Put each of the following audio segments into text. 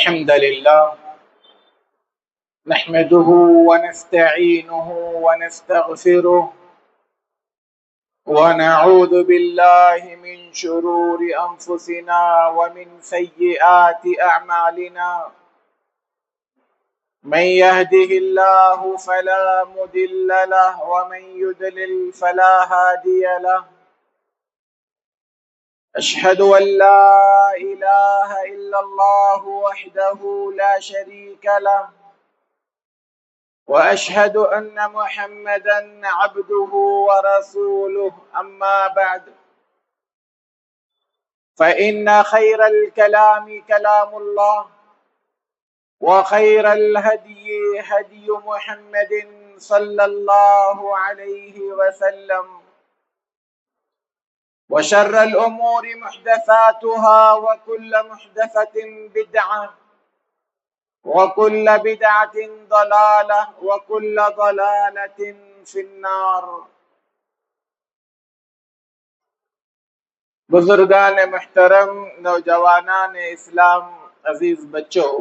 الحمد لله نحمده ونستعينه ونستغفره ونعوذ بالله من شرور أنفسنا ومن سيئات أعمالنا من يهده الله فلا مضل له ومن يضلل فلا هادي له أشهد أن لا إله إلا الله وحده لا شريك له وأشهد أن محمدا عبده ورسوله أما بعد فإن خير الكلام كلام الله وخير الهدي هدي محمد صلى الله عليه وسلم وشر الأمور محدثاتها وكل محدثة بدعة وكل بدعة ضلالة وكل ضلالة في النار۔ بزرگان محترم، نوجوانان اسلام، عزیز بچوں،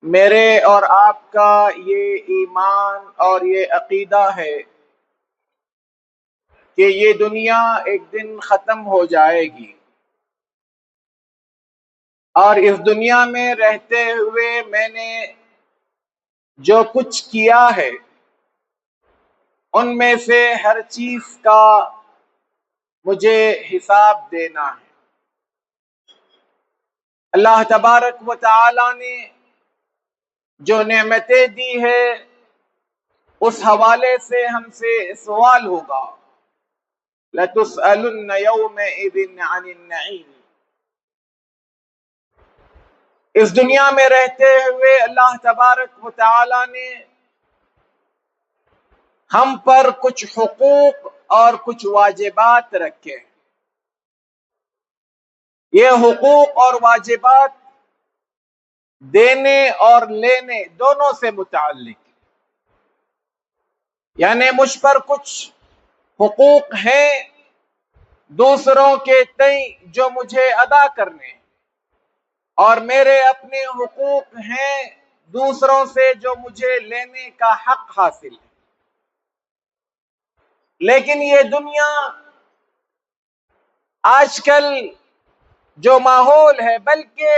میرے اور آپ کا یہ ایمان اور یہ عقیدہ ہے کہ یہ دنیا ایک دن ختم ہو جائے گی، اور اس دنیا میں رہتے ہوئے میں نے جو کچھ کیا ہے ان میں سے ہر چیز کا مجھے حساب دینا ہے۔ اللہ تبارک و تعالی نے جو نعمتیں دی ہے اس حوالے سے ہم سے سوال ہوگا، لَتُسْأَلُنَّ يَوْمَئِذٍ عَنِ النَّعِيمِ۔ اس دنیا میں رہتے ہوئے اللہ تبارک و تعالی نے ہم پر کچھ حقوق اور کچھ واجبات رکھے۔ یہ حقوق اور واجبات دینے اور لینے دونوں سے متعلق، یعنی مجھ پر کچھ حقوق ہیں دوسروں کے تئیں جو مجھے ادا کرنے، اور میرے اپنے حقوق ہیں دوسروں سے جو مجھے لینے کا حق حاصل ہے۔ لیکن یہ دنیا آج کل جو ماحول ہے، بلکہ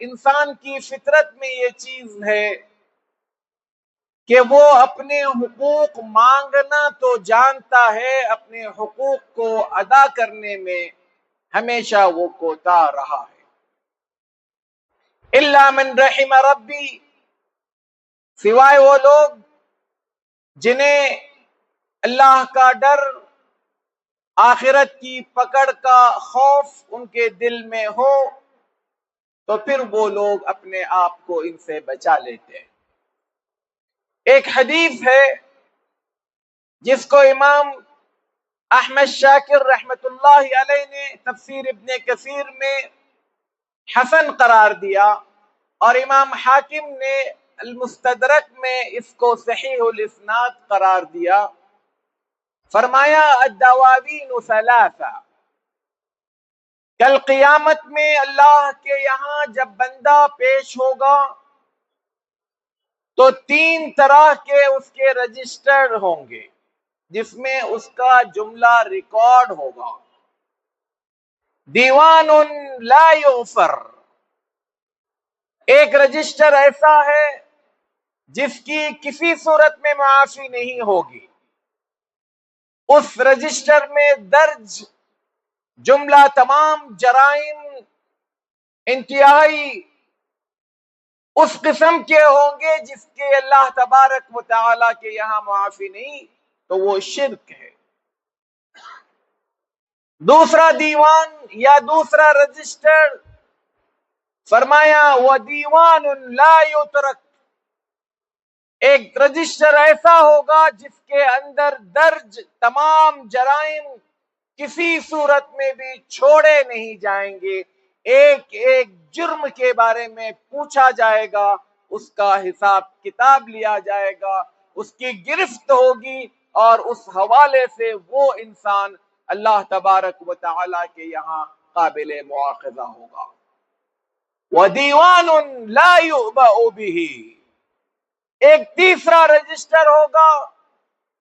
انسان کی فطرت میں یہ چیز ہے کہ وہ اپنے حقوق مانگنا تو جانتا ہے، اپنے حقوق کو ادا کرنے میں ہمیشہ وہ کوتاہ رہا ہے۔ الا من رحم ربی، سوائے وہ لوگ جنہیں اللہ کا ڈر، آخرت کی پکڑ کا خوف ان کے دل میں ہو، تو پھر وہ لوگ اپنے آپ کو ان سے بچا لیتے ہیں۔ ایک حدیث ہے جس کو امام احمد شاکر رحمت اللہ علیہ نے تفسیر ابن کثیر میں حسن قرار دیا، اور امام حاکم نے المستدرک میں اس کو صحیح الاسناد قرار دیا۔ فرمایا الدواوین ثلاثہ، کل قیامت میں اللہ کے یہاں جب بندہ پیش ہوگا تو تین طرح کے اس کے رجسٹر ہوں گے جس میں اس کا جملہ ریکارڈ ہوگا۔ دیوان لا یغفر، ایک رجسٹر ایسا ہے جس کی کسی صورت میں معافی نہیں ہوگی، اس رجسٹر میں درج جملہ تمام جرائم انتہائی اس قسم کے ہوں گے جس کے اللہ تبارک و تعالی کے یہاں معافی نہیں، تو وہ شرک ہے۔ دوسرا دیوان یا دوسرا رجسٹر، فرمایا وَدِیوَانٌ لَا یُتْرَکْ، ایک رجسٹر ایسا ہوگا جس کے اندر درج تمام جرائم کسی صورت میں بھی چھوڑے نہیں جائیں گے، ایک ایک جرم کے بارے میں پوچھا جائے گا، اس کا حساب کتاب لیا جائے گا، اس کی گرفت ہوگی، اور اس حوالے سے وہ انسان اللہ تبارک و تعالی کے یہاں قابل مواخذہ ہوگا۔ وَدِيوَانٌ لَا يُؤْبَأُ بِهِ، ایک تیسرا رجسٹر ہوگا،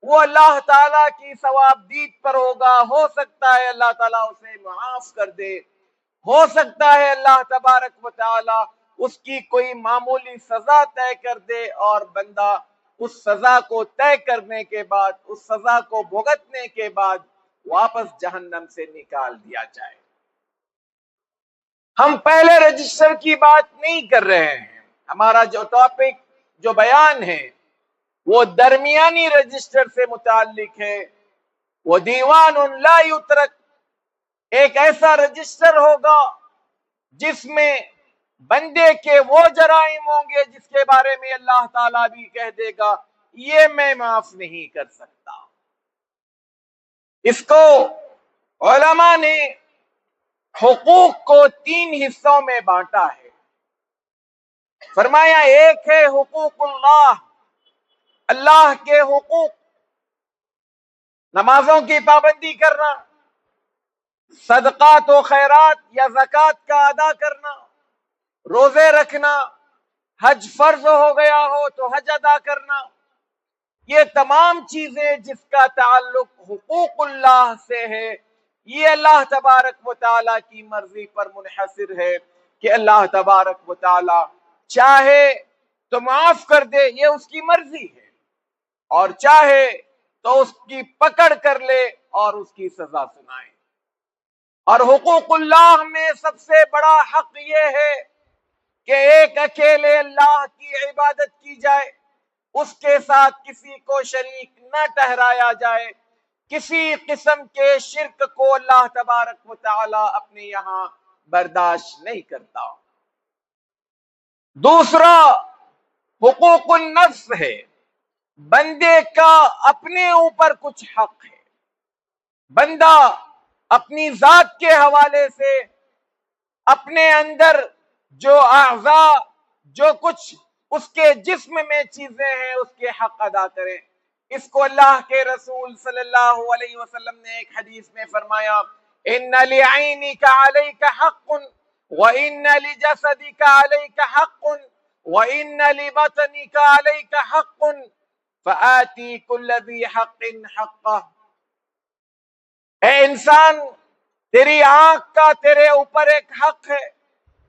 وہ اللہ تعالیٰ کی ثوابدید پر ہوگا. ہو سکتا ہے اللہ تعالیٰ اسے معاف کر دے، ہو سکتا ہے اللہ تبارک و تعالیٰ اس کی کوئی معمولی سزا طے کر دے اور بندہ اس سزا کو طے کرنے کے بعد، اس سزا کو بھگتنے کے بعد واپس جہنم سے نکال دیا جائے. ہم پہلے رجسٹر کی بات نہیں کر رہے ہیں. ہمارا جو ٹاپک، جو بیان ہے، وہ درمیانی رجسٹر سے متعلق ہے. وہ دیوان لا یترک، ایک ایسا رجسٹر ہوگا جس میں بندے کے وہ جرائم ہوں گے جس کے بارے میں اللہ تعالیٰ بھی کہہ دے گا یہ میں معاف نہیں کر سکتا. اس کو علماء نے حقوق کو 3 حصوں میں بانٹا ہے. فرمایا ایک ہے حقوق اللہ، اللہ کے حقوق، نمازوں کی پابندی کرنا، صدقات و خیرات یا زکوٰۃ کا ادا کرنا، روزے رکھنا، حج فرض ہو گیا ہو تو حج ادا کرنا. یہ تمام چیزیں جس کا تعلق حقوق اللہ سے ہے، یہ اللہ تبارک و تعالیٰ کی مرضی پر منحصر ہے کہ اللہ تبارک و تعالیٰ چاہے تو معاف کر دے، یہ اس کی مرضی ہے، اور چاہے تو اس کی پکڑ کر لے اور اس کی سزا سنائے. اور حقوق اللہ میں سب سے بڑا حق یہ ہے کہ ایک اکیلے اللہ کی عبادت کی جائے، اس کے ساتھ کسی کو شریک نہ ٹھہرایا جائے. کسی قسم کے شرک کو اللہ تبارک و تعالی اپنے یہاں برداشت نہیں کرتا. دوسرا حقوق النفس ہے، بندے کا اپنے اوپر کچھ حق ہے. بندہ اپنی ذات کے حوالے سے اپنے اندر جو اعضاء، جو کچھ اس کے جسم میں چیزیں ہیں، اس کے حق ادا کریں. اس کو اللہ کے رسول صلی اللہ علیہ وسلم نے ایک حدیث میں فرمایا، ان لعینک علیک حق وان لجسدک علیک حق وان لبطنک علیک حق فآتی کل ذی حق حقہ. اے انسان، تیری آنکھ کا تیرے اوپر ایک حق ہے،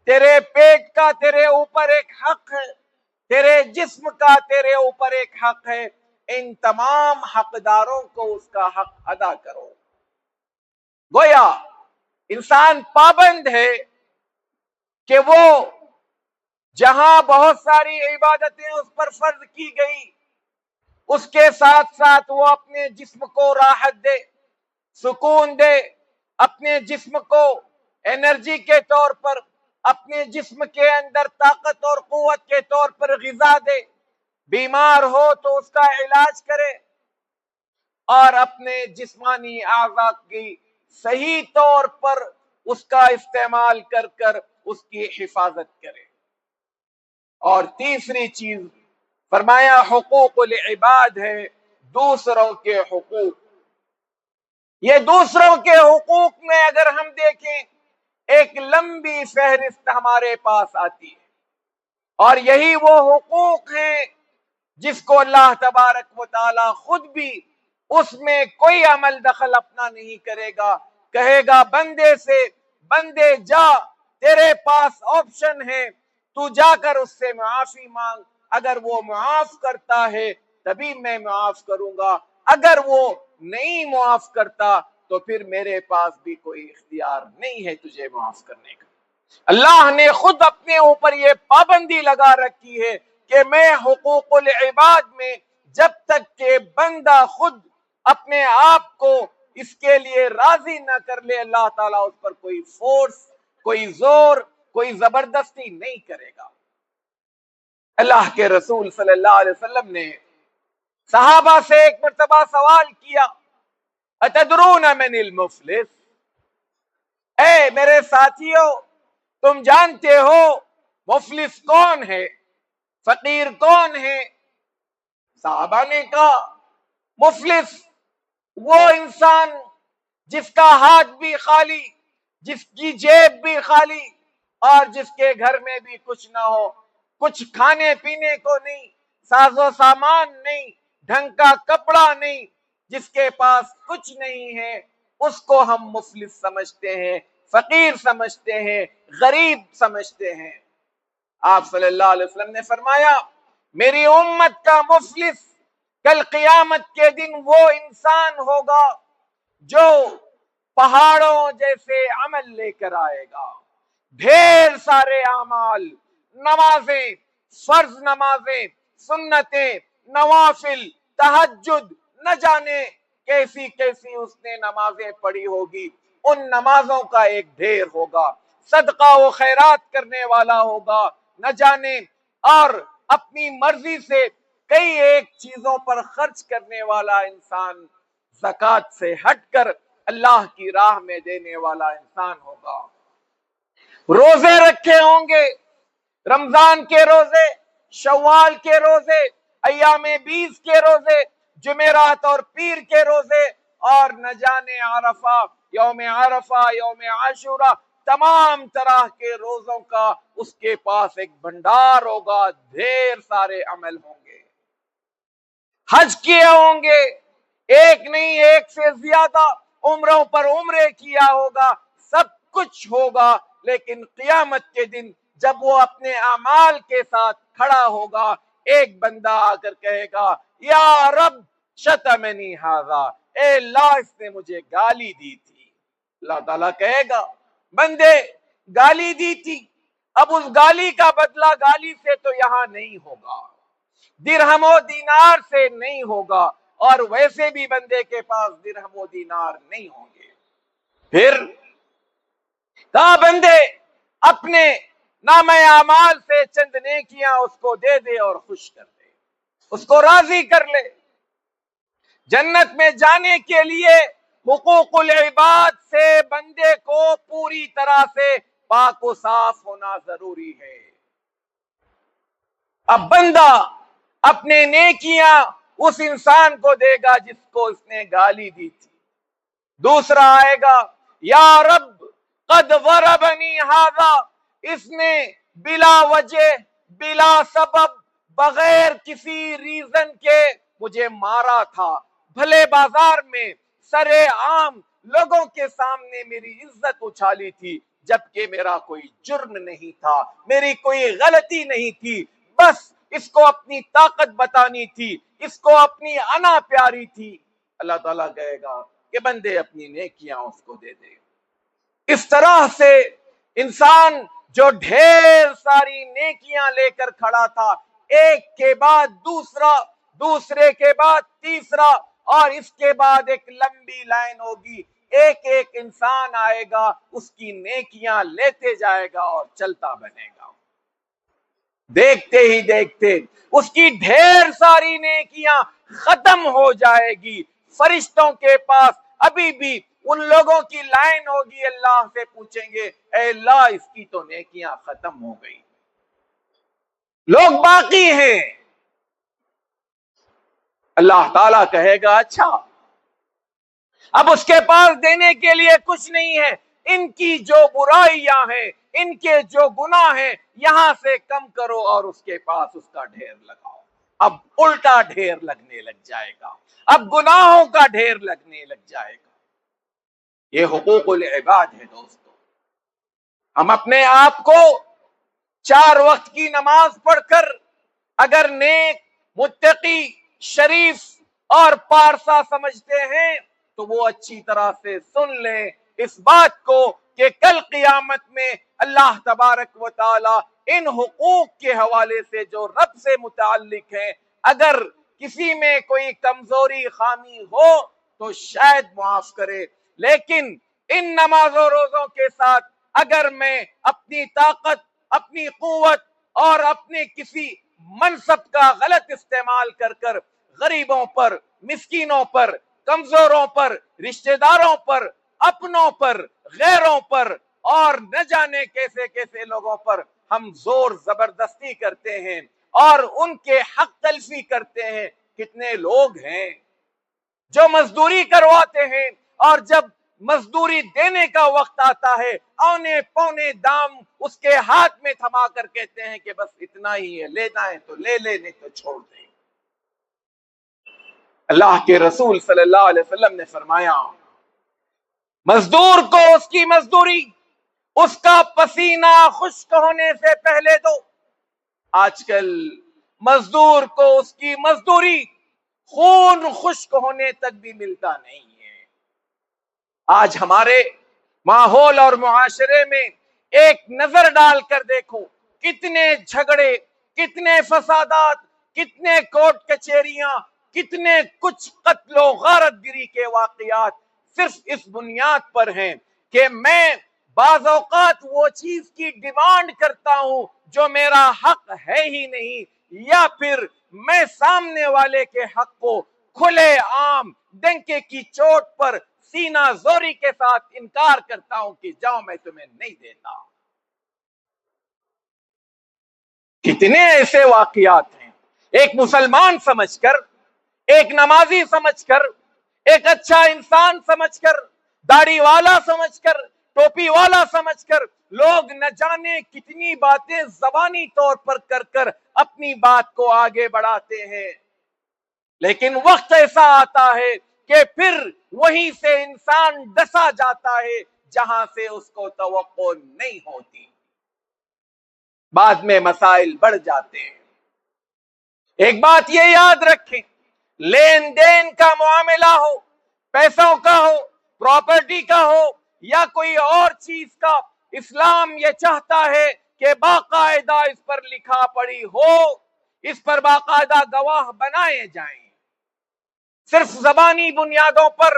تیرے پیٹ کا تیرے اوپر ایک حق ہے، تیرے جسم کا تیرے اوپر ایک حق ہے. ان تمام حقداروں کو اس کا حق ادا کرو. گویا انسان پابند ہے کہ وہ جہاں بہت ساری عبادتیں اس پر فرض کی گئی، اس کے ساتھ ساتھ وہ اپنے جسم کو راحت دے، سکون دے، اپنے جسم کو انرجی کے طور پر، اپنے جسم کے اندر طاقت اور قوت کے طور پر غذا دے، بیمار ہو تو اس کا علاج کرے، اور اپنے جسمانی اعضاء کی صحیح طور پر اس کا استعمال کر کر اس کی حفاظت کرے. اور تیسری چیز فرمایا حقوق العباد ہے، دوسروں کے حقوق. یہ دوسروں کے حقوق میں اگر ہم دیکھیں ایک لمبی فہرست ہمارے پاس آتی ہے، اور یہی وہ حقوق ہیں جس کو اللہ تبارک و تعالی خود بھی اس میں کوئی عمل دخل اپنا نہیں کرے گا. کہے گا بندے سے، بندے جا، تیرے پاس آپشن ہے، تو جا کر اس سے معافی مانگ. اگر وہ معاف کرتا ہے تبھی میں معاف کروں گا، اگر وہ نہیں معاف کرتا تو پھر میرے پاس بھی کوئی اختیار نہیں ہے تجھے معاف کرنے کا. اللہ نے خود اپنے اوپر یہ پابندی لگا رکھی ہے کہ میں حقوق العباد میں جب تک کہ بندہ خود اپنے آپ کو اس کے لیے راضی نہ کر لے، اللہ تعالیٰ اس پر کوئی فورس، کوئی زور، کوئی زبردستی نہیں کرے گا. اللہ کے رسول صلی اللہ علیہ وسلم نے صحابہ سے ایک مرتبہ سوال کیا، اتدرون من المفلس؟ اے میرے ساتھیوں، تم جانتے ہو مفلس کون ہے، فقیر کون ہے؟ صحابہ نے کہا مفلس وہ انسان جس کا ہاتھ بھی خالی، جس کی جیب بھی خالی، اور جس کے گھر میں بھی کچھ نہ ہو، کچھ کھانے پینے کو نہیں، ساز و سامان نہیں، ڈھنگ کا کپڑا نہیں، جس کے پاس کچھ نہیں ہے، اس کو ہم مفلس سمجھتے ہیں، فقیر سمجھتے ہیں، غریب سمجھتے ہیں۔ آپ صلی اللہ علیہ وسلم نے فرمایا میری امت کا مفلس کل قیامت کے دن وہ انسان ہوگا جو پہاڑوں جیسے عمل لے کر آئے گا، ڈھیر سارے اعمال، نمازیں، فرض نمازیں، سنتیں، نوافل، تہجد، نہ جانے کیسی کیسی اس نے نمازیں پڑھی ہوگی، ان نمازوں کا ایک ڈھیر ہوگا، صدقہ و خیرات کرنے والا ہوگا نہ جانے، اور اپنی مرضی سے کئی ایک چیزوں پر خرچ کرنے والا انسان، زکوٰۃ سے ہٹ کر اللہ کی راہ میں دینے والا انسان ہوگا۔ روزے رکھے ہوں گے، رمضان کے روزے، شوال کے روزے، ایام 20 کے روزے، جمعرات اور پیر کے روزے، اور نہ جانے عرفہ، یوم عاشورہ، تمام طرح کے روزوں کا اس کے پاس ایک بھنڈار ہوگا، ڈھیر سارے عمل ہوں گے۔ حج کیے ہوں گے، ایک نہیں ایک سے زیادہ، عمروں پر عمرے کیا ہوگا، سب کچھ ہوگا، لیکن قیامت کے دن جب وہ اپنے اعمال کے ساتھ کھڑا ہوگا، ایک بندہ آ کر کہے گا یا رب شتمنی ھذا، اے اللہ اس نے مجھے گالی دی تھی۔ اللہ تعالیٰ کہے گا بندے گالی دی تھی، اب اس گالی کا بدلہ گالی سے تو یہاں نہیں ہوگا، درہم و دینار سے نہیں ہوگا، اور ویسے بھی بندے کے پاس درہم و دینار نہیں ہوں گے۔ پھر کہا بندے اپنے نامہ اعمال سے چند نیکیاں اس کو دے دے اور خوش کر دے، اس کو راضی کر لے۔ جنت میں جانے کے لیے حقوق العباد سے بندے کو پوری طرح سے پاک و صاف ہونا ضروری ہے۔ اب بندہ اپنے نیکیاں اس انسان کو دے گا جس کو اس نے گالی دی تھی۔ دوسرا آئے گا یا رب قد ضربنی ھذا، اس نے بلا وجہ، بلا سبب، بغیر کسی ریزن کے مجھے مارا تھا، بھلے بازار میں سرے عام لوگوں کے سامنے میری عزت اچھالی تھی، جبکہ میرا کوئی جرم نہیں تھا، میری کوئی غلطی نہیں تھی، بس اس کو اپنی طاقت بتانی تھی، اس کو اپنی انا پیاری تھی۔ اللہ تعالیٰ کہے گا کہ بندے اپنی نیکیاں اس کو دے دے۔ اس طرح سے انسان جو ڈھیر ساری نیکیاں لے کر کھڑا تھا، ایک کے بعد دوسرا، دوسرے کے بعد تیسرا، اور اس کے بعد ایک لمبی لائن ہوگی، ایک ایک انسان آئے گا، اس کی نیکیاں لیتے جائے گا اور چلتا بنے گا۔ دیکھتے ہی دیکھتے اس کی ڈھیر ساری نیکیاں ختم ہو جائے گی، فرشتوں کے پاس ابھی بھی ان لوگوں کی لائن ہوگی، اللہ سے پوچھیں گے اے اللہ اس کی تو نیکیاں ختم ہو گئی، لوگ باقی ہیں۔ اللہ تعالیٰ کہے گا اچھا اب اس کے پاس دینے کے لیے کچھ نہیں ہے، ان کی جو برائیاں ہیں، ان کے جو گناہ ہیں، یہاں سے کم کرو اور اس کے پاس اس کا ڈھیر لگاؤ۔ اب الٹا ڈھیر لگنے لگ جائے گا، اب گناہوں کا ڈھیر لگنے لگ جائے گا۔ یہ حقوق العباد ہے دوستو۔ ہم اپنے آپ کو 4 وقت کی نماز پڑھ کر اگر نیک، متقی، شریف اور پارسا سمجھتے ہیں تو وہ اچھی طرح سے سن لیں اس بات کو کہ کل قیامت میں اللہ تبارک و تعالی ان حقوق کے حوالے سے جو رب سے متعلق ہیں، اگر کسی میں کوئی کمزوری خامی ہو تو شاید معاف کرے، لیکن ان نماز و روزوں کے ساتھ اگر میں اپنی طاقت، اپنی قوت اور اپنے کسی منصب کا غلط استعمال کر کر غریبوں پر، مسکینوں پر، کمزوروں پر، رشتہ داروں پر، اپنوں پر، غیروں پر اور نہ جانے کیسے کیسے لوگوں پر ہم زور زبردستی کرتے ہیں اور ان کے حق تلفی کرتے ہیں، کتنے لوگ ہیں جو مزدوری کرواتے ہیں اور جب مزدوری دینے کا وقت آتا ہے، اونے پونے دام اس کے ہاتھ میں تھما کر کہتے ہیں کہ بس اتنا ہی ہے، لینا ہے تو لے لے، نہیں تو چھوڑ دیں۔ اللہ کے رسول صلی اللہ علیہ وسلم نے فرمایا مزدور کو اس کی مزدوری اس کا پسینہ خشک ہونے سے پہلے دو۔ آج کل مزدور کو اس کی مزدوری خون خشک ہونے تک بھی ملتا نہیں ہے۔ آج ہمارے ماحول اور معاشرے میں ایک نظر ڈال کر دیکھو، کتنے جھگڑے، کتنے فسادات، کتنے کورٹ کچہریاں، کتنے کچھ قتل و غارت گری کے واقعات صرف اس بنیاد پر ہیں کہ میں بعض اوقات وہ چیز کی ڈیمانڈ کرتا ہوں جو میرا حق ہے ہی نہیں، یا پھر میں سامنے والے کے حق کو کھلے عام ڈنکے کی چوٹ پر سینہ زوری کے ساتھ انکار کرتا ہوں کہ جاؤ میں تمہیں نہیں دیتا۔ کتنے ایسے واقعات ہیں۔ ایک مسلمان سمجھ کر، ایک نمازی سمجھ کر، ایک اچھا انسان سمجھ کر، داڑھی والا سمجھ کر، ٹوپی والا سمجھ کر لوگ نہ جانے کتنی باتیں زبانی طور پر کر کر اپنی بات کو آگے بڑھاتے ہیں، لیکن وقت ایسا آتا ہے کہ پھر وہیں سے انسان ڈسا جاتا ہے جہاں سے اس کو توقع نہیں ہوتی۔ بعد میں مسائل بڑھ جاتے ہیں۔ ایک بات یہ یاد رکھیں، لین دین کا معاملہ ہو، پیسوں کا ہو، پراپرٹی کا ہو یا کوئی اور چیز کا، اسلام یہ چاہتا ہے کہ باقاعدہ اس پر لکھا پڑھی ہو، اس پر باقاعدہ گواہ بنائے جائیں۔ صرف زبانی بنیادوں پر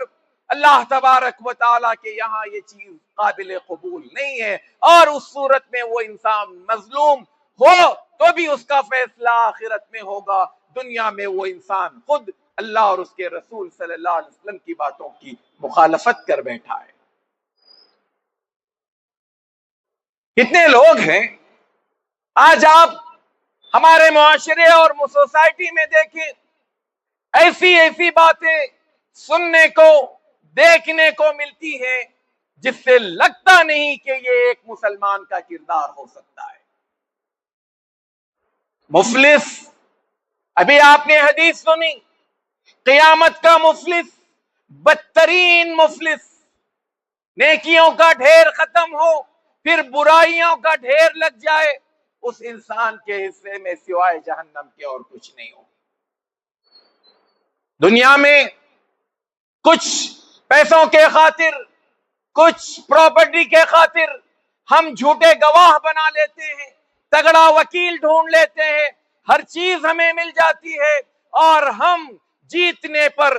اللہ تبارک و تعالیٰ کے یہاں یہ چیز قابل قبول نہیں ہے، اور اس صورت میں وہ انسان مظلوم ہو تو بھی اس کا فیصلہ آخرت میں ہوگا، دنیا میں وہ انسان خود اللہ اور اس کے رسول صلی اللہ علیہ وسلم کی باتوں کی مخالفت کر بیٹھا ہے۔ کتنے لوگ ہیں آج آپ ہمارے معاشرے اور سوسائٹی میں دیکھیں، ایسی باتیں سننے کو، دیکھنے کو ملتی ہیں جس سے لگتا نہیں کہ یہ ایک مسلمان کا کردار ہو سکتا ہے۔ مفلس، ابھی آپ نے حدیث سنی، قیامت کا مفلس بدترین مفلس، نیکیوں کا ڈھیر ختم ہو پھر برائیوں کا ڈھیر لگ جائے، اس انسان کے حصے میں سوائے جہنم کے اور کچھ نہیں ہو۔ دنیا میں کچھ پیسوں کے خاطر، کچھ پراپرٹی کے خاطر ہم جھوٹے گواہ بنا لیتے ہیں، تگڑا وکیل ڈھونڈ لیتے ہیں، ہر چیز ہمیں مل جاتی ہے، اور ہم جیتنے پر،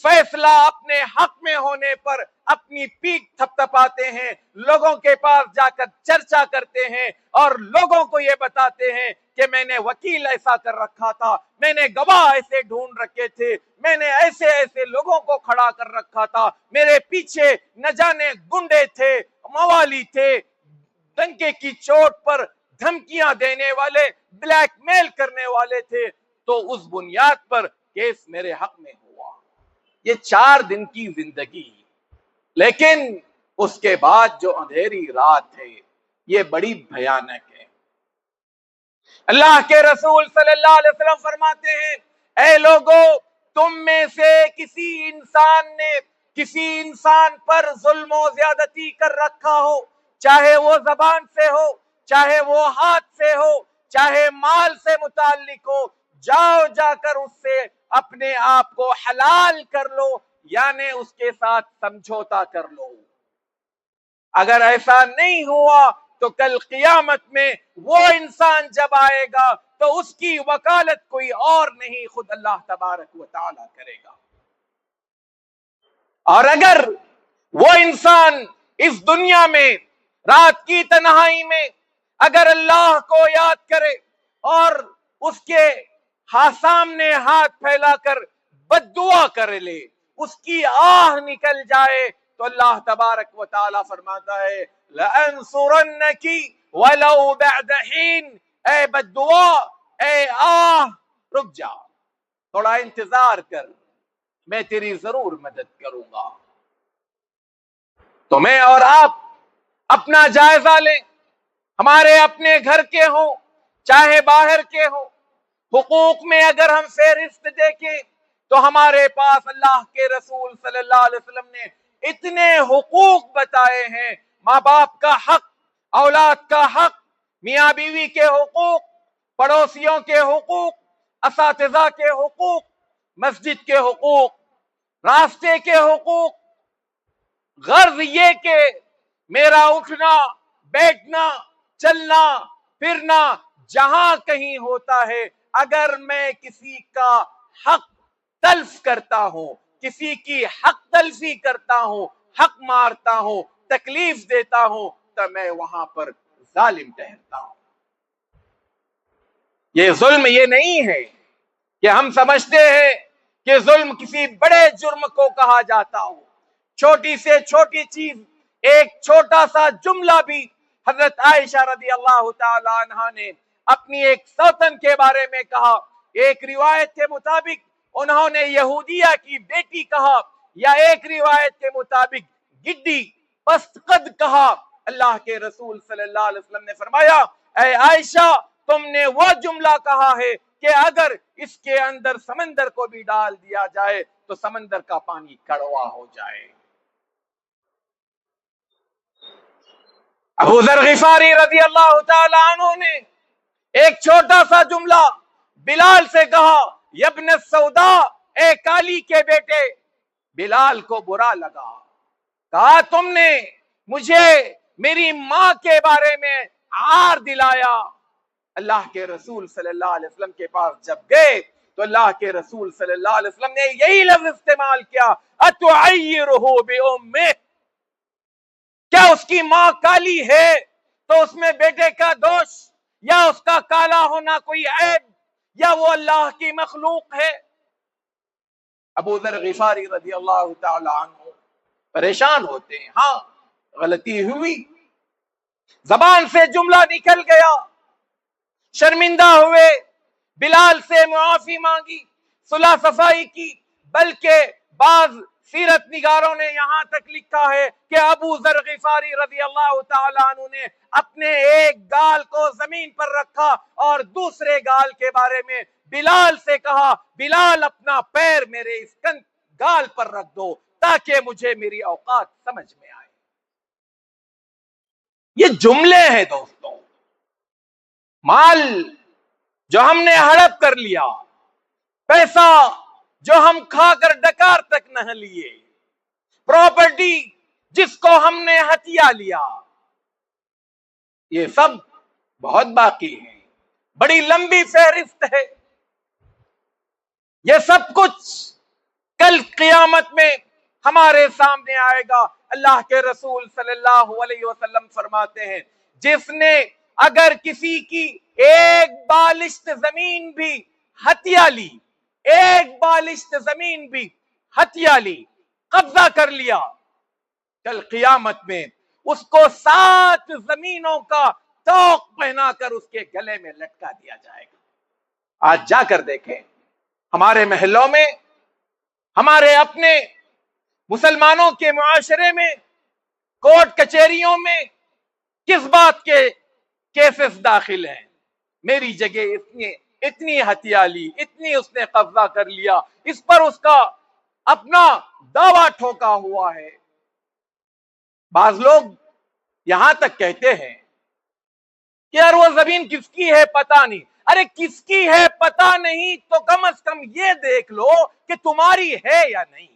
فیصلہ اپنے حق میں ہونے پر اپنی پیٹھ تھپتھپاتے ہیں، لوگوں کے پاس جا کر چرچا کرتے ہیں اور لوگوں کو یہ بتاتے ہیں کہ میں نے وکیل ایسا کر رکھا تھا، میں نے گواہ ایسے ڈھونڈ رکھے تھے، میں نے ایسے لوگوں کو کھڑا کر رکھا تھا، میرے پیچھے نہ جانے گنڈے تھے، موالی تھے، ڈنکے کی چوٹ پر دھمکیاں دینے والے، بلیک میل کرنے والے تھے، تو اس بنیاد پر کیس میرے حق میں ہوا۔ یہ 4 دن کی زندگی، لیکن اس کے بعد جو اندھیری رات ہے یہ بڑی بھیانک ہے۔ اللہ کے رسول صلی اللہ علیہ وسلم فرماتے ہیں، اے لوگو، تم میں سے کسی انسان نے کسی انسان پر ظلم و زیادتی کر رکھا ہو، چاہے وہ زبان سے ہو، چاہے وہ ہاتھ سے ہو، چاہے مال سے متعلق ہو، جاؤ جا کر اس سے اپنے آپ کو حلال کر لو، یعنی اس کے ساتھ سمجھوتا کر لو۔ اگر ایسا نہیں ہوا تو کل قیامت میں وہ انسان جب آئے گا تو اس کی وکالت کوئی اور نہیں، خود اللہ تبارک و تعالی کرے گا۔ اور اگر وہ انسان اس دنیا میں رات کی تنہائی میں اگر اللہ کو یاد کرے اور اس کے سامنے ہاتھ پھیلا کر بد دعا کر لے، اس کی آہ نکل جائے، تو اللہ تبارک و تعالی فرماتا ہے لَأَنصُرَنَّكِ وَلَوْ بَعْدَ حِينٍ، اے بد دعا، اے آہ، رک جا، تھوڑا انتظار کر، میں تیری ضرور مدد کروں گا۔ تو میں اور آپ اپنا جائزہ لیں، ہمارے اپنے گھر کے ہوں چاہے باہر کے ہوں، حقوق میں اگر ہم فہرست دیکھیں تو ہمارے پاس اللہ کے رسول صلی اللہ علیہ وسلم نے اتنے حقوق بتائے ہیں، ماں باپ کا حق، اولاد کا حق، میاں بیوی کے حقوق، پڑوسیوں کے حقوق، اساتذہ کے حقوق، مسجد کے حقوق، راستے کے حقوق۔ غرض یہ کہ میرا اٹھنا بیٹھنا چلنا پھرنا جہاں کہیں ہوتا ہے، اگر میں کسی کا حق تلف کرتا ہوں، کسی کی حق تلفی کرتا ہوں، حق مارتا ہوں، تکلیف دیتا ہوں، تو میں وہاں پر ظالم ٹھہرتا ہوں۔ یہ ظلم یہ نہیں ہے کہ ہم سمجھتے ہیں کہ ظلم کسی بڑے جرم کو کہا جاتا ہو۔ چھوٹی سے چھوٹی چیز، ایک چھوٹا سا جملہ بھی حضرت عائشہ رضی اللہ تعالی عنہا نے اپنی ایک سوتن کے بارے میں کہا۔ ایک روایت کے مطابق انہوں نے یہودیہ کی بیٹی کہا، یا ایک روایت کے مطابق گڈی پست قد کہا۔ اللہ کے رسول صلی اللہ علیہ وسلم نے فرمایا، اے عائشہ، تم نے وہ جملہ کہا ہے کہ اگر اس کے اندر سمندر کو بھی ڈال دیا جائے تو سمندر کا پانی کڑوا ہو جائے۔ ابو ذر غفاری رضی اللہ تعالی عنہ نے ایک چھوٹا سا جملہ بلال سے کہا، یبن السودا، اے کالی کے بیٹے۔ بلال کو برا لگا، کہا تم نے مجھے میری ماں کے بارے میں عار دلایا۔ اللہ کے رسول صلی اللہ علیہ وسلم کے پاس جب گئے تو اللہ کے رسول صلی اللہ علیہ وسلم نے یہی لفظ استعمال کیا، اتعیرہ بأمہ، کیا اس کی ماں کالی ہے تو اس میں بیٹے کا دوش یا اس کا کالا ہونا کوئی عیب، یا وہ اللہ کی مخلوق ہے؟ ابو ذر غفاری رضی اللہ تعالی عنہ پریشان ہوتے ہیں، ہاں غلطی ہوئی، زبان سے جملہ نکل گیا، شرمندہ ہوئے، بلال سے معافی مانگی، صلح صفائی کی، بلکہ بعض سیرت نگاروں نے یہاں تک لکھا ہے کہ ابو ذر غفاری رضی اللہ تعالی عنہ نے اپنے ایک گال کو زمین پر رکھا اور دوسرے گال کے بارے میں بلال سے کہا، بلال اپنا پیر میرے اس گال پر رکھ دو تاکہ مجھے میری اوقات سمجھ میں آئے۔ یہ جملے ہیں دوستوں۔ مال جو ہم نے ہڑپ کر لیا، پیسہ جو ہم کھا کر ڈکار تک نہ لیے، پراپرٹی جس کو ہم نے ہتھیا لیا، یہ سب بہت باقی ہے، بڑی لمبی فہرست ہے۔ یہ سب کچھ کل قیامت میں ہمارے سامنے آئے گا۔ اللہ کے رسول صلی اللہ علیہ وسلم فرماتے ہیں، جس نے اگر کسی کی ایک بالشت زمین بھی ہتھیا لی، ایک بالشت زمین بھی ہتھیا لی، قبضہ کر لیا، کل قیامت میں اس کو 7 زمینوں کا توق پہنا کر اس کے گلے میں لٹکا دیا جائے گا۔ آج جا کر دیکھیں ہمارے محلوں میں، ہمارے اپنے مسلمانوں کے معاشرے میں، کورٹ کچہریوں میں کس بات کے کیسز داخل ہیں؟ میری جگہ اتنی ہتھیا لی، اتنی اس نے قبضہ کر لیا، اس پر اس کا اپنا دعویٰ ٹھوکا ہوا ہے۔ بعض لوگ یہاں تک کہتے ہیں کہ یار وہ زمین کس کی ہے پتہ نہیں۔ ارے کس کی ہے پتہ نہیں تو کم از کم یہ دیکھ لو کہ تمہاری ہے یا نہیں ہے۔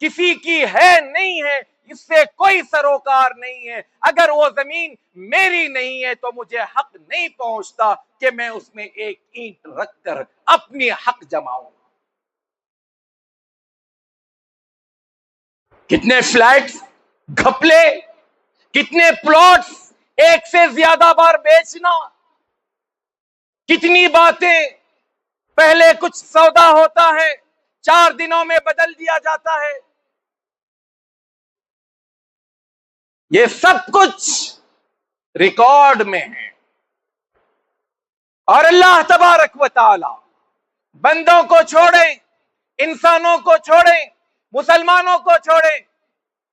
کسی کی ہے نہیں ہے اس سے کوئی سروکار نہیں ہے۔ اگر وہ زمین میری نہیں ہے تو مجھے حق نہیں پہنچتا کہ میں اس میں ایک اینٹ رکھ کر اپنی حق جماؤں۔ کتنے فلیٹس، گھپلے، کتنے پلاٹس ایک سے زیادہ بار بیچنا، کتنی باتیں، پہلے کچھ سودا ہوتا ہے 4 دنوں میں بدل دیا جاتا ہے۔ یہ سب کچھ ریکارڈ میں ہے، اور اللہ تبارک و تعالی بندوں کو چھوڑیں، انسانوں کو چھوڑیں، مسلمانوں کو چھوڑیں،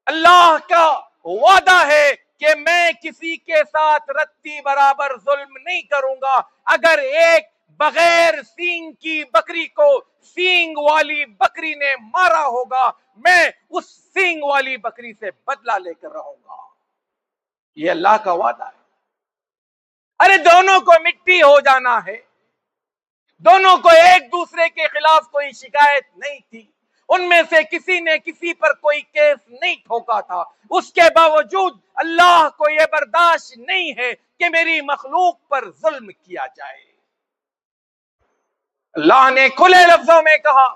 اللہ کا وعدہ ہے کہ میں کسی کے ساتھ رتی برابر ظلم نہیں کروں گا. اگر ایک بغیر سینگ کی بکری کو سینگ والی بکری نے مارا ہوگا, میں اس سینگ والی بکری سے بدلہ لے کر رہوں گا. یہ اللہ کا وعدہ ہے. ارے دونوں کو مٹی ہو جانا ہے, دونوں کو ایک دوسرے کے خلاف کوئی شکایت نہیں تھی, ان میں سے کسی نے کسی پر کوئی کیس نہیں ٹھوکا تھا, اس کے باوجود اللہ کو یہ برداشت نہیں ہے کہ میری مخلوق پر ظلم کیا جائے. اللہ نے کھلے لفظوں میں کہا,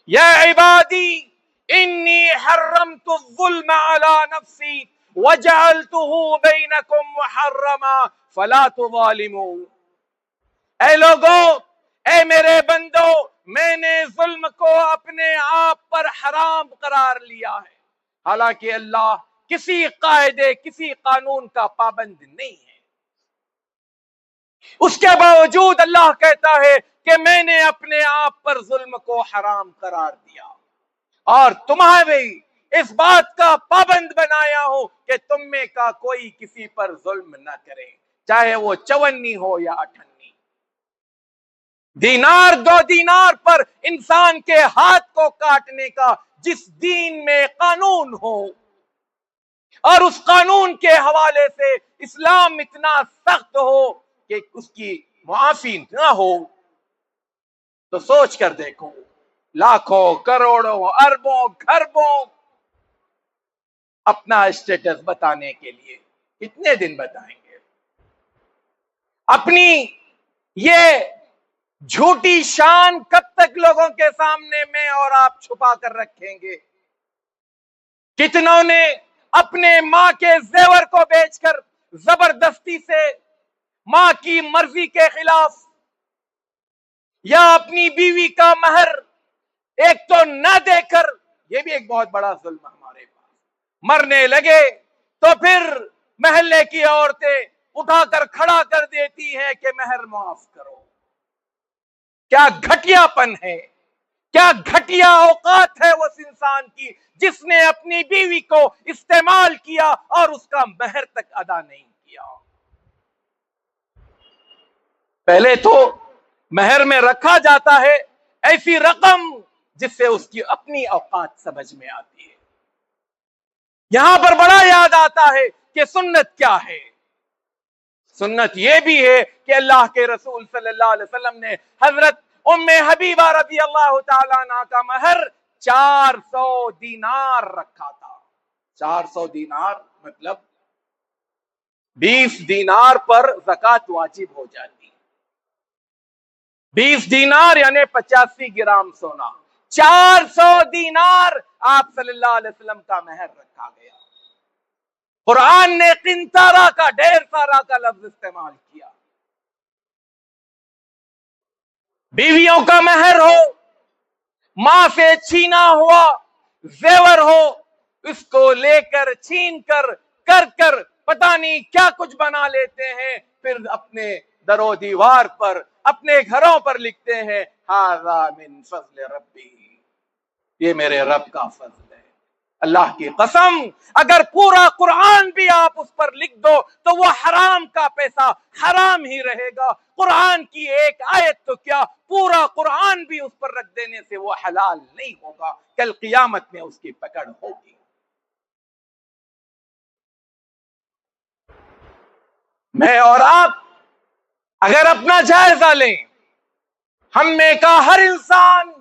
یا عبادی انی حرمت الظلم علی نفسی وجعلتہ بینکم محرما فلا تظالموا. اے لوگوں, اے میرے بندو, میں نے ظلم کو اپنے آپ پر حرام قرار لیا ہے. حالانکہ اللہ کسی قاعدے کسی قانون کا پابند نہیں ہے, اس کے باوجود اللہ کہتا ہے کہ میں نے اپنے آپ پر ظلم کو حرام قرار دیا اور تمہیں بھی اس بات کا پابند بنایا ہوں کہ تم میں کا کوئی کسی پر ظلم نہ کرے, چاہے وہ 54 ہو یا 58. دینار 2 دینار پر انسان کے ہاتھ کو کاٹنے کا جس دین میں قانون ہو اور اس قانون کے حوالے سے اسلام اتنا سخت ہو کہ اس کی معافی نہ ہو, تو سوچ کر دیکھو, لاکھوں کروڑوں اربوں خربوں اپنا اسٹیٹس بتانے کے لیے کتنے دن بتائیں گے؟ اپنی یہ جھوٹی شان کب تک لوگوں کے سامنے میں اور آپ چھپا کر رکھیں گے؟ کتنوں نے اپنے ماں کے زیور کو بیچ کر زبردستی سے ماں کی مرضی کے خلاف یا اپنی بیوی کا مہر ایک تو نہ دے کر, یہ بھی ایک بہت بڑا ظلم ہمارے پاس, مرنے لگے تو پھر محلے کی عورتیں اٹھا کر کھڑا کر دیتی ہیں کہ مہر معاف کرو. کیا گھٹیا پن ہے, کیا گھٹیا اوقات ہے اس انسان کی جس نے اپنی بیوی کو استعمال کیا اور اس کا مہر تک ادا نہیں کیا. پہلے تو مہر میں رکھا جاتا ہے ایسی رقم جس سے اس کی اپنی اوقات سمجھ میں آتی ہے. یہاں پر بڑا یاد آتا ہے کہ سنت کیا ہے. سنت یہ بھی ہے کہ اللہ کے رسول صلی اللہ علیہ وسلم نے حضرت ام حبیبہ رضی اللہ تعالیٰ عنہ کا مہر 400 دینار رکھا تھا. 400 دینار مطلب 20 دینار پر زکوٰۃ واجب ہو جاتی. 20 دینار یعنی 85 گرام سونا. 400 دینار آپ صلی اللہ علیہ وسلم کا مہر رکھا گیا. قرآن نے قنطارہ کا ڈھیر سارا کا لفظ استعمال کیا. بیویوں کا مہر ہو, ماں سے چھینا ہوا زیور ہو, اس کو لے کر چھین کر کر پتہ نہیں کیا کچھ بنا لیتے ہیں, پھر اپنے در و دیوار پر اپنے گھروں پر لکھتے ہیں ھذا من فضل ربی, یہ میرے رب کا فضل ہے. اللہ کی قسم اگر پورا قرآن بھی آپ اس پر لکھ دو تو وہ حرام کا پیسہ حرام ہی رہے گا. قرآن کی ایک آیت تو کیا, پورا قرآن بھی اس پر رکھ دینے سے وہ حلال نہیں ہوگا, کل قیامت میں اس کی پکڑ ہوگی. میں اور آپ اگر اپنا جائزہ لیں, ہم میں کا ہر انسان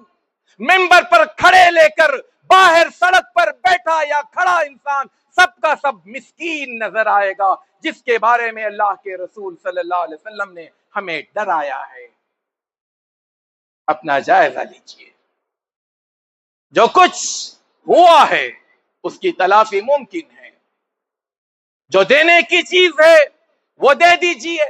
ممبر پر کھڑے لے کر باہر سڑک پر بیٹھا یا کھڑا انسان سب کا سب مسکین نظر آئے گا, جس کے بارے میں اللہ کے رسول صلی اللہ علیہ وسلم نے ہمیں ڈرایا ہے. اپنا جائزہ لیجئے. جو کچھ ہوا ہے اس کی تلافی ممکن ہے. جو دینے کی چیز ہے وہ دے دیجئے,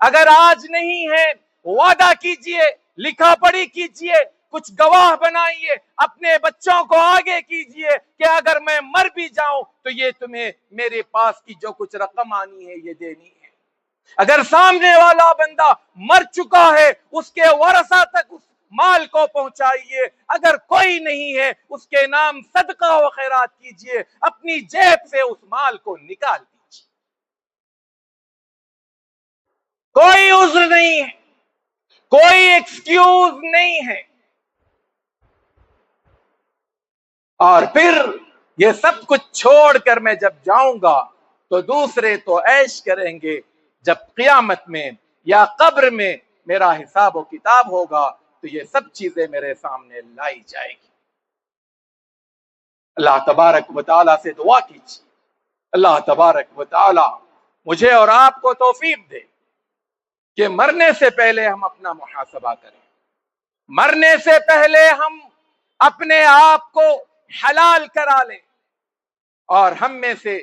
اگر آج نہیں ہے وعدہ کیجئے, لکھا پڑھی کیجئے, کچھ گواہ بنائیے, اپنے بچوں کو آگے کیجئے کہ اگر میں مر بھی جاؤں تو یہ تمہیں میرے پاس کی جو کچھ رقم آنی ہے یہ دینی ہے. اگر سامنے والا بندہ مر چکا ہے, اس کے ورثہ تک اس مال کو پہنچائیے، اگر کوئی نہیں ہے اس کے نام صدقہ و خیرات کیجیے، اپنی جیب سے اس مال کو نکال دیجیے۔ کوئی عذر نہیں ہے، کوئی ایکسکیوز نہیں ہے۔ اور پھر یہ سب کچھ چھوڑ کر میں جب جاؤں گا تو دوسرے تو عیش کریں گے، جب قیامت میں یا قبر میں میرا حساب و کتاب ہوگا تو یہ سب چیزیں میرے سامنے لائی جائے گی۔ اللہ تبارک و تعالیٰ سے دعا کیجیے، اللہ تبارک و تعالیٰ مجھے اور آپ کو توفیق دے کہ مرنے سے پہلے ہم اپنا محاسبہ کریں، مرنے سے پہلے ہم اپنے آپ کو حلال کرا لیں، اور ہم میں سے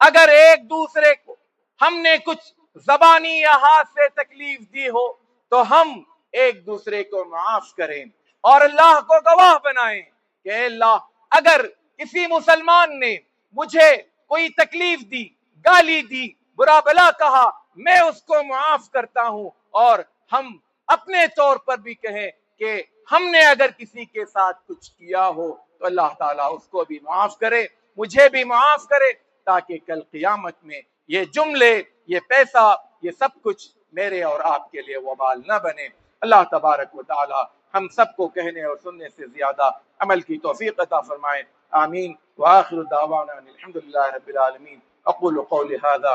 اگر ایک دوسرے کو ہم نے کچھ زبانی یا ہاتھ سے تکلیف دی ہو تو ہم ایک دوسرے کو معاف کریں اور اللہ کو گواہ بنائیں کہ اے اللہ اگر کسی مسلمان نے مجھے کوئی تکلیف دی، گالی دی، برا بلا کہا، میں اس کو معاف کرتا ہوں، اور ہم اپنے طور پر بھی کہیں کہ ہم نے اگر کسی کے ساتھ کچھ کیا ہو تو اللہ تعالیٰ اس کو بھی معاف کرے، مجھے بھی معاف کرے، تاکہ کل قیامت میں یہ جملے، یہ پیسہ، یہ سب کچھ میرے اور آپ کے لیے وبال نہ بنے۔ اللہ تبارک و تعالی ہم سب کو کہنے اور سننے سے زیادہ عمل کی توفیق عطا فرمائے، آمین۔ وآخر دعوانا الحمدللہ رب العالمین۔ اقول قولی ھذا